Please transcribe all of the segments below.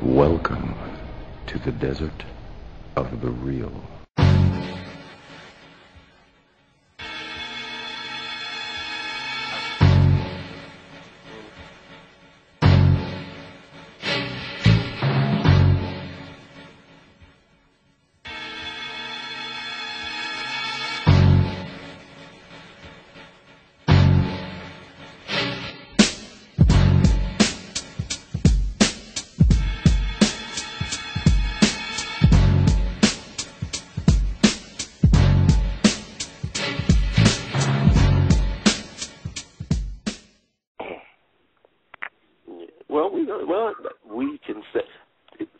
Welcome to the desert of the real.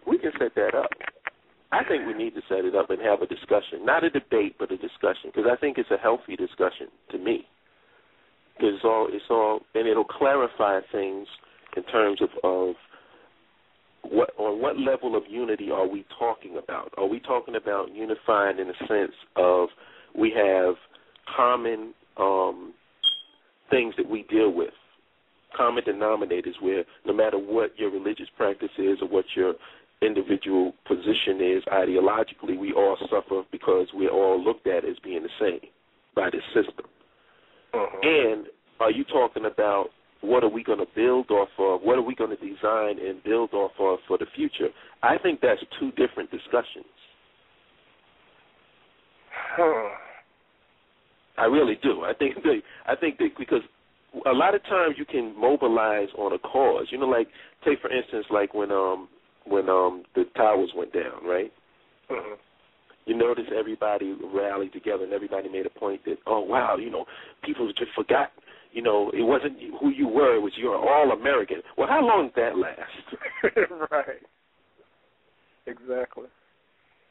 We can set that up. I think we need to set it up and have a discussion, not a debate, but a discussion, because I think it's a healthy discussion to me. Because it's all, and it'll clarify things in terms of what level of unity are we talking about? Are we talking about unifying in the sense of we have common things that we deal with, common denominators where no matter what your religious practice is or what your individual position is ideologically, we all suffer because we're all looked at as being the same by this system. And are you talking about what are we going to build off of, what are we going to design and build off of for the future? I think that's two different discussions. I really do. I think that because a lot of times you can mobilize on a cause. You know, like take for instance, like when the towers went down, right? You notice everybody rallied together and everybody made a point that, oh wow, you know, people just forgot. You know, it wasn't who you were; it was you're all American. Well, how long did that last? Right. Exactly.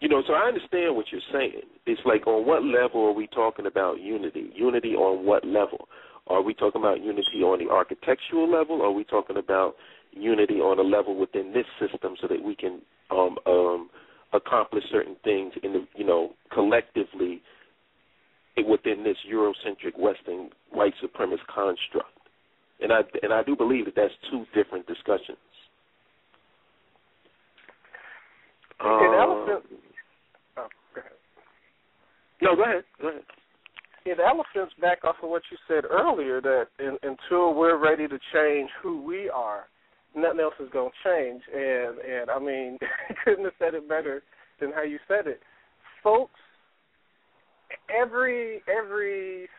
You know, so I understand what you're saying. It's like, on what level are we talking about unity? Unity on what level? Are we talking about unity on the architectural level, or are we talking about unity on a level within this system so that we can accomplish certain things in the, you know, collectively within this Eurocentric Western white supremacist construct? And I do believe that that's two different discussions. Go ahead. No, go ahead. It elephants back off of what you said earlier, that until we're ready to change who we are, nothing else is going to change. And I mean, I couldn't have said it better than how you said it. Folks, every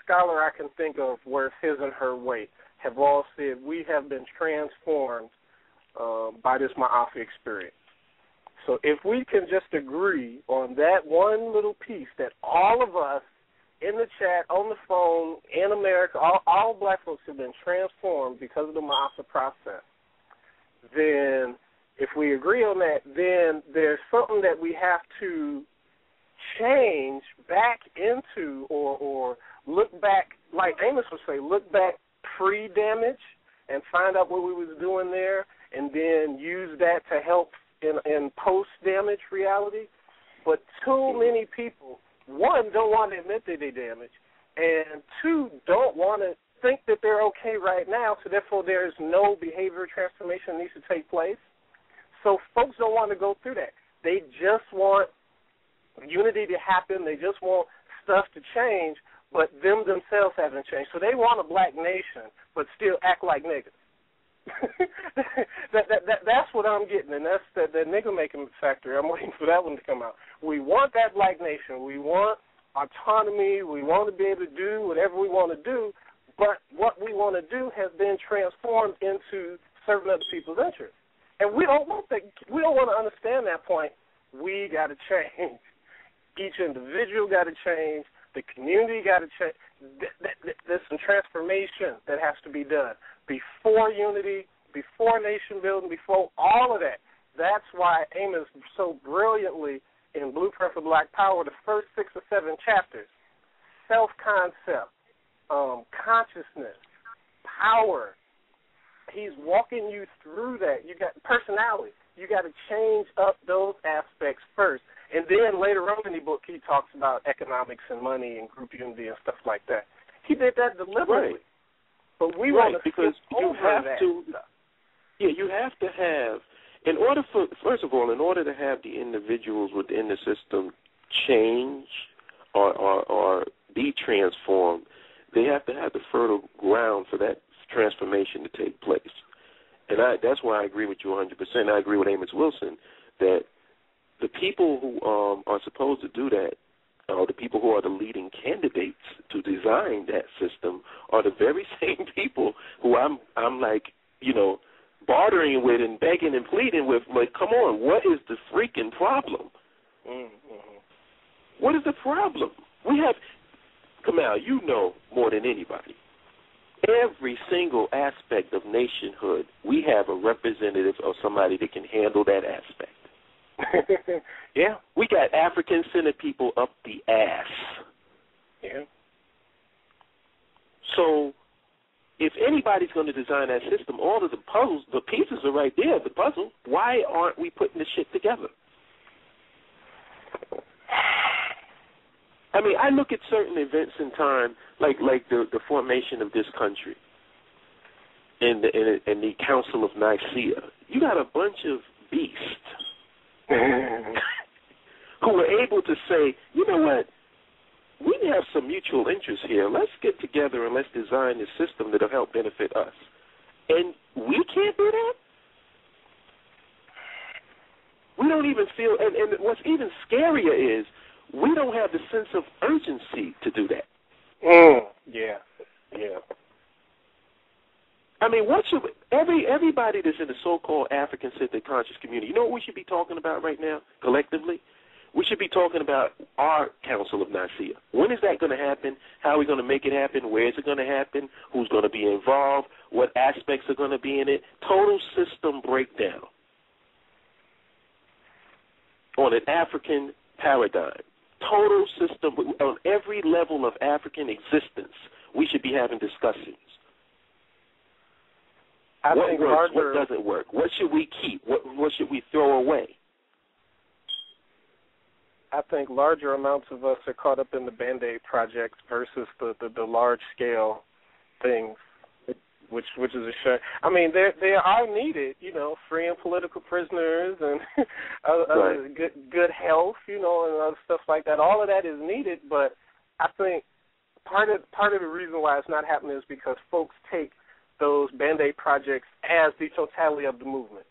scholar I can think of worth his and her weight have all said we have been transformed by this Ma'afi experience. So if we can just agree on that one little piece, that all of us in the chat, on the phone, in America, all black folks have been transformed because of the Ma'afi process, then if we agree on that, then there's something that we have to change back into or look back, like Amos would say, look back pre-damage and find out what we was doing there and then use that to help in post-damage reality. But too many people, one, don't want to admit that they damage, and two, don't want to think that they're okay right now, so therefore there's no behavior transformation that needs to take place. So folks don't want to go through that. They just want unity to happen. They just want stuff to change, but them themselves haven't changed. So they want a black nation, but still act like niggas. That's what I'm getting, and that's the nigga-making factor. I'm waiting for that one to come out. We want that black nation. We want autonomy. We want to be able to do whatever we want to do, but what we want to do has been transformed into serving other people's interests. And we don't want that. We don't want to understand that point. We got to change. Each individual got to change. The community got to change. There's some transformation that has to be done before unity, before nation building, before all of that. That's why Amos so brilliantly in Blueprint for Black Power, the first 6 or 7 chapters, self-concept, consciousness, power. He's walking you through that. You got personality. You got to change up those aspects first. And then later on in the book, he talks about economics and money and group unity and stuff like that. He did that deliberately. But we want to because you have that. to. Yeah, you have to have, first of all, in order to have the individuals within the system change or be transformed, they have to have the fertile ground for that transformation to take place. And that's why I agree with you 100%. I agree with Amos Wilson that the people who are supposed to do that, or the people who are the leading candidates to design that system, are the very same people who I'm like, bartering with and begging and pleading with. Like, come on, what is the freaking problem? Mm-hmm. What is the problem? We have, Kamal, you know more than anybody. Every single aspect of nationhood, we have a representative or somebody that can handle that aspect. Yeah. We got African-centered people up the ass. Yeah. So if anybody's going to design that system, all of the pieces are right there, the puzzle. Why aren't we putting the shit together? I mean, I look at certain events in time, like the formation of this country and the Council of Nicaea. You got a bunch of beasts who were able to say, you know what, we have some mutual interests here. Let's get together and let's design this system that will help benefit us. And we can't do that? We don't even feel, and what's even scarier is we don't have the sense of urgency to do that. Yeah. I mean, what should everybody that's in the so-called African-centered conscious community, you know what we should be talking about right now, collectively? We should be talking about our Council of Nicaea. When is that going to happen? How are we going to make it happen? Where is it going to happen? Who's going to be involved? What aspects are going to be in it? Total system breakdown on an African paradigm. Total system on every level of African existence. We should be having discussions. What works? What doesn't work? What should we keep? What should we throw away? I think larger amounts of us are caught up in the Band-Aid projects versus the large-scale things, which is a shame. I mean, they are needed, freeing political prisoners and right. good health, and other stuff like that. All of that is needed, but I think part of the reason why it's not happening is because folks take those Band-Aid projects as the totality of the movement.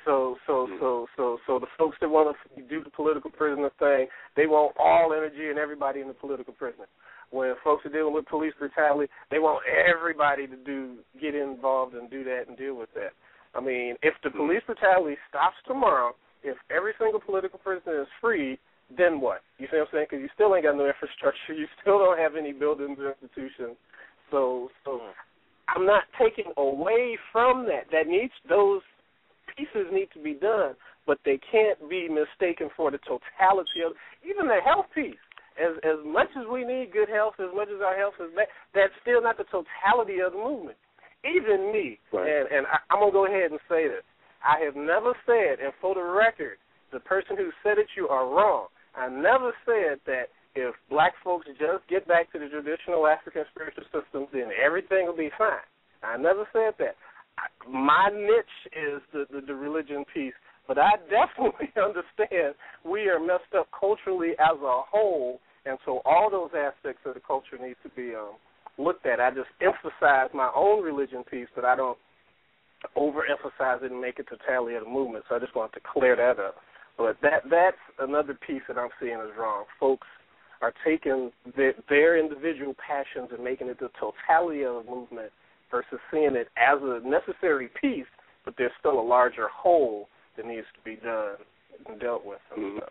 So the folks that want to do the political prisoner thing, they want all energy and everybody in the political prisoner. When folks are dealing with police brutality, they want everybody to get involved and do that and deal with that. I mean, if the police brutality stops tomorrow, if every single political prisoner is free, then what? You see what I'm saying? Because you still ain't got no infrastructure. You still don't have any buildings or institutions. So I'm not taking away from that. Those pieces need to be done, but they can't be mistaken for the totality of even the health piece. As much as we need good health, as much as our health is bad, that's still not the totality of the movement. Even me, right. and I'm going to go ahead and say this. I have never said, and for the record, the person who said it, you are wrong. I never said that if black folks just get back to the traditional African spiritual systems, then everything will be fine. I never said that. My niche is the religion piece, but I definitely understand we are messed up culturally as a whole, and so all those aspects of the culture need to be looked at. I just emphasize my own religion piece, but I don't overemphasize it and make it totality of the movement, so I just wanted to clear that up. But that's another piece that I'm seeing is wrong. Folks are taking their individual passions and making it the totality of the movement versus seeing it as a necessary piece, but there's still a larger whole that needs to be done and dealt with and stuff.